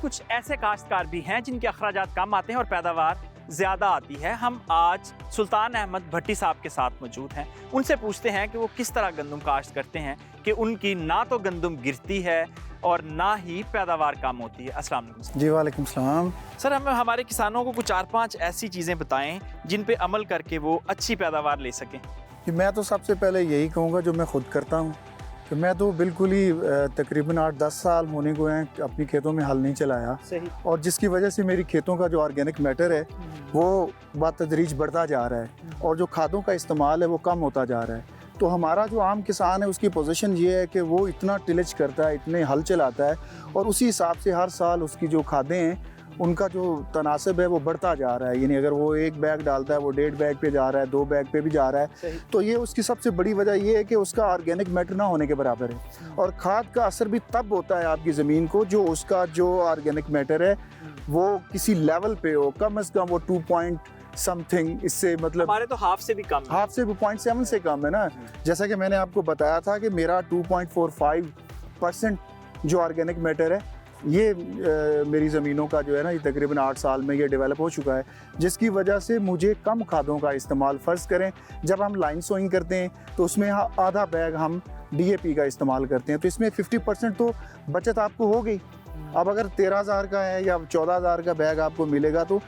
कुछ ऐसे काश्तकार भी हैं जिनके अखराजात कम आते हैं और पैदावार ज़्यादा आती है। हम आज सुल्तान अहमद भट्टी साहब के साथ मौजूद हैं। उनसे पूछते हैं कि वो किस तरह गंदम काश्त करते हैं कि उनकी ना तो गंदम गिरती है और ना ही पैदावार कम होती है। अस्सलाम वालेकुम। जी वालेकुम सलाम। सर, हमें हमारे किसानों को कुछ 4-5 ऐसी चीज़ें बताएं जिन पे अमल करके वो अच्छी पैदावार ले सकें। कि मैं तो सबसे पहले यही कहूँगा जो मैं ख़ुद करता हूँ कि मैं तो बिल्कुल ही तकरीबन 8-10 साल होने को हैं अपनी खेतों में हल नहीं चलाया। सही। और जिसकी वजह से मेरी खेतों का जो ऑर्गेनिक मैटर है वो बतदरीज बढ़ता जा रहा है और जो खादों का इस्तेमाल है वो कम होता जा रहा है। तो हमारा जो आम किसान है उसकी पोजीशन ये है कि वो इतना टिलेज करता है, इतने हल चलाता है और उसी हिसाब से हर साल उसकी जो खादें हैं उनका जो तनासब है वो बढ़ता जा रहा है। यानी अगर वो 1 बैग डालता है वो 1.5 बैग पे जा रहा है, 2 बैग पे भी जा रहा है। तो ये उसकी सबसे बड़ी वजह ये है कि उसका ऑर्गेनिक मैटर ना होने के बराबर है। और खाद का असर भी तब होता है आपकी ज़मीन को जो उसका जो ऑर्गेनिक मैटर है वो किसी लेवल पे हो, कम से कम वो 2 पॉइंट समथिंग, इससे मतलब हमारे तो हाफ से भी कम है। हाफ से भी 0.7 से कम है ना। जैसा कि मैंने आपको बताया था कि मेरा 2.45% जो ऑर्गेनिक मैटर है ये मेरी ज़मीनों का जो है ना ये तकरीबन 8 साल में ये डेवलप हो चुका है, जिसकी वजह से मुझे कम खादों का इस्तेमाल, फ़र्ज़ करें जब हम लाइन सोइंग करते हैं तो उसमें आधा बैग हम DAP का इस्तेमाल करते हैं तो इसमें 50% तो बचत आपको हो गई। अब अगर 13,000 का है या 14,000 का बैग आपको मिलेगा तो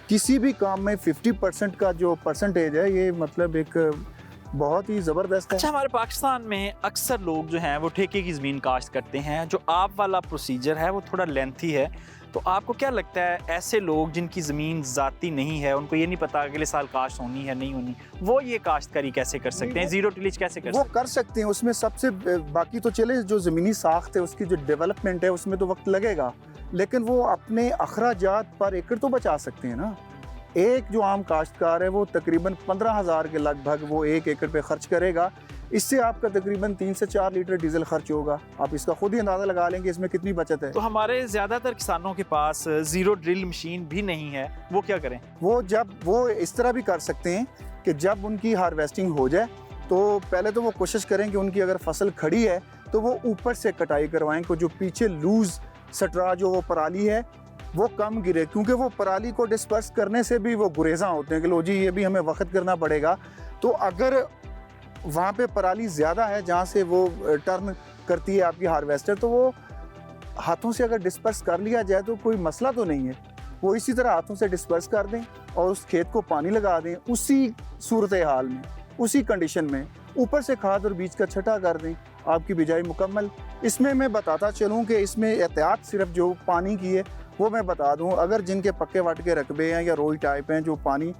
किसी भी काम में 50% का जो परसेंटेज है ये मतलब एक बहुत ही ज़बरदस्त है। अच्छा, हमारे पाकिस्तान में अक्सर लोग जो हैं वो ठेके की ज़मीन काश्त करते हैं। जो आप वाला प्रोसीजर है वो थोड़ा लेंथी है, तो आपको क्या लगता है ऐसे लोग जिनकी ज़मीन ज़ाती नहीं है, उनको ये नहीं पता अगले साल काश्त होनी है नहीं होनी, वो ये काश्तकारी कैसे कर सकते हैं, ज़ीरो टिलेज कैसे कर सकते हैं? वो कर सकते हैं। उसमें सबसे बाकी तो चले जो ज़मीनी साख्त है उसकी जो डेवलपमेंट है उसमें तो वक्त लगेगा, लेकिन वो अपने अखराजात पर एकड़ तो बचा सकते हैं ना। एक जो आम काश्तकार है वो तकरीबन 15,000 के लगभग वो 1 एकड़ पे खर्च करेगा। इससे आपका तकरीबन 3 से 4 लीटर डीजल खर्च होगा। आप इसका खुद ही अंदाज़ा लगा लेंगे इसमें कितनी बचत है। तो हमारे ज़्यादातर किसानों के पास ज़ीरो ड्रिल मशीन भी नहीं है, वो क्या करें? वो इस तरह भी कर सकते हैं कि जब उनकी हार्वेस्टिंग हो जाए तो पहले तो वो कोशिश करें कि उनकी अगर फसल खड़ी है तो वो ऊपर से कटाई करवाएं को जो पीछे लूज सटरा जो वो पराली है वो कम गिरे, क्योंकि वो पराली को डिस्पर्स करने से भी वो गुरेज़ा होते हैं कि लो जी ये भी हमें वक्त करना पड़ेगा। तो अगर वहाँ पे पराली ज़्यादा है जहाँ से वो टर्न करती है आपकी हार्वेस्टर, तो वो हाथों से अगर डिस्पर्स कर लिया जाए तो कोई मसला तो नहीं है। वो इसी तरह हाथों से डिस्पर्स कर दें और उस खेत को पानी लगा दें, उसी सूरत हाल में, उसी कंडीशन में ऊपर से खाद और बीज का छटा कर दें, आपकी बिजाई मुकम्मल। इसमें मैं बताता चलूँ कि इसमें एहतियात सिर्फ जो पानी की है वो मैं बता दूं। अगर जिनके पक्के वट के रकबे हैं या रोई टाइप हैं जो पानी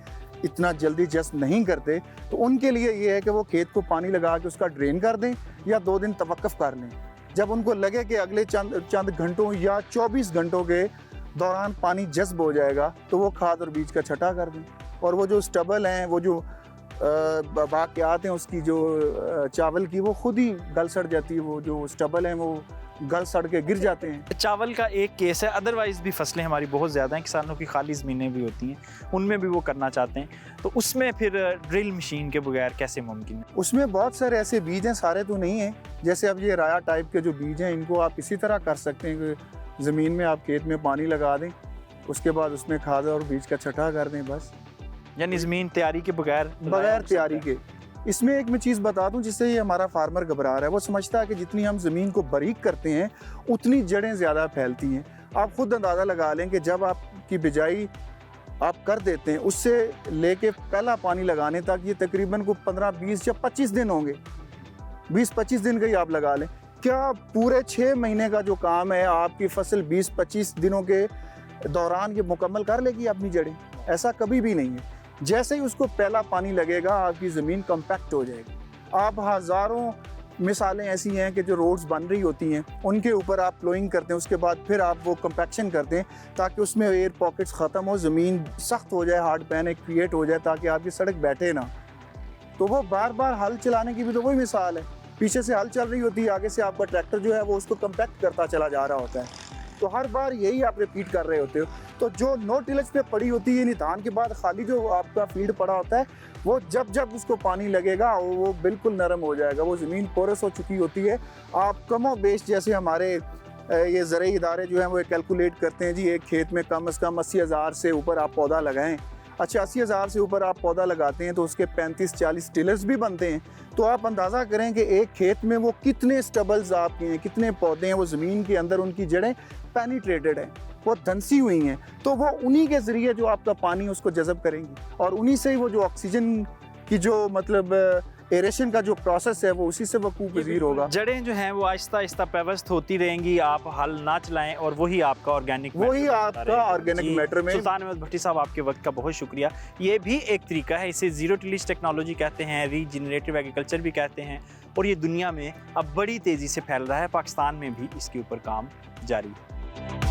इतना जल्दी जस्ट नहीं करते, तो उनके लिए ये है कि वो खेत को पानी लगा के उसका ड्रेन कर दें या 2 दिन तवक्कुफ़ कर लें। जब उनको लगे कि अगले चंद घंटों या 24 घंटों के दौरान पानी जज्ब हो जाएगा तो वो खाद और बीज का छटा कर दें। और वो जो स्टबल हैं, वो जो बाक़ियात हैं उसकी जो चावल की, वो खुद ही गल सड़ जाती है। वो जो स्टबल हैं वो गल सड़ के गिर जाते हैं। चावल का एक केस है, अदरवाइज़ भी फसलें हमारी बहुत ज़्यादा हैं, किसानों की खाली ज़मीनें भी होती हैं, उनमें भी वो करना चाहते हैं, तो उसमें फिर ड्रिल मशीन के बगैर कैसे मुमकिन है? उसमें बहुत सारे ऐसे बीज हैं, सारे तो नहीं हैं। जैसे अब ये राया टाइप के जो बीज हैं इनको आप इसी तरह कर सकते हैं कि ज़मीन में आप खेत में पानी लगा दें, उसके बाद उसमें खाद और बीज का छटा कर दें, बस। यानी ज़मीन तैयारी के बगैर तैयारी के। इसमें एक मैं चीज़ बता दूं जिससे ये हमारा फार्मर घबरा रहा है। वो समझता है कि जितनी हम ज़मीन को बारीक करते हैं उतनी जड़ें ज़्यादा फैलती हैं। आप खुद अंदाज़ा लगा लें कि जब आपकी बिजाई आप कर देते हैं उससे लेके पहला पानी लगाने तक ये तकरीबन को 15, 20 या 25 दिन होंगे। 20-25 दिन का ही आप लगा लें। क्या पूरे 6 महीने का जो काम है आपकी फसल 20-25 दिनों के दौरान ये मुकम्मल कर लेगी अपनी जड़ें? ऐसा कभी भी नहीं है। जैसे ही उसको पहला पानी लगेगा आपकी ज़मीन कम्पैक्ट हो जाएगी। आप हज़ारों मिसालें ऐसी हैं कि जो रोड्स बन रही होती हैं उनके ऊपर आप प्लोइंग करते हैं, उसके बाद फिर आप वो कम्पैक्शन करते हैं ताकि उसमें एयर पॉकेट्स ख़त्म हो, ज़मीन सख्त हो जाए, हार्ड पैन एक क्रिएट हो जाए ताकि आपकी सड़क बैठे ना। तो वो बार बार हल चलाने की भी तो वही मिसाल है। पीछे से हल चल रही होती है, आगे से आपका ट्रैक्टर जो है वो उसको कम्पैक्ट करता चला जा रहा होता है। तो हर बार यही आप रिपीट कर रहे होते हो। तो जो नो टिलेज पे पड़ी होती है, निदान के बाद खाली जो आपका फील्ड पड़ा होता है, वो जब जब उसको पानी लगेगा वो बिल्कुल नरम हो जाएगा। वो ज़मीन पोरस हो चुकी होती है। आप कमो बेश जैसे हमारे ये ज़रूरी इदारे जो हैं वो कैलकुलेट करते हैं जी एक खेत में कम से कम 80,000 से ऊपर आप पौधा लगाएं। अच्छा 80,000 से ऊपर आप पौधा लगाते हैं तो उसके 35-40 टिलर्स भी बनते हैं। तो आप अंदाज़ा करें कि एक खेत में वो कितने स्टबल्स आपके हैं, कितने पौधे हैं, वो ज़मीन के अंदर उनकी जड़ें पेनिट्रेटेड हैं, वो धंसी हुई हैं। तो वो उन्हीं के ज़रिए जो आपका पानी उसको जज़ब करेंगी और उन्हीं से ही वो जो ऑक्सीजन की जो मतलब एरेशन का जो प्रोसेस है वो उसी से वकूफ़ पज़ीर होगा। जड़ें जो हैं वो आहिस्ता आहिस्ता पेवस्त होती रहेंगी, आप हल ना चलाएं और वही आपका ऑर्गेनिक मैटर में। सुल्तान अहमद भट्टी साहब, आपके वक्त का बहुत शुक्रिया। ये भी एक तरीका है, इसे ज़ीरो टिलेज टेक्नोलॉजी कहते हैं, रीजनरेटिव एग्रीकल्चर भी कहते हैं, और ये दुनिया में अब बड़ी तेज़ी से फैल रहा है। पाकिस्तान में भी इसके ऊपर काम जारी है।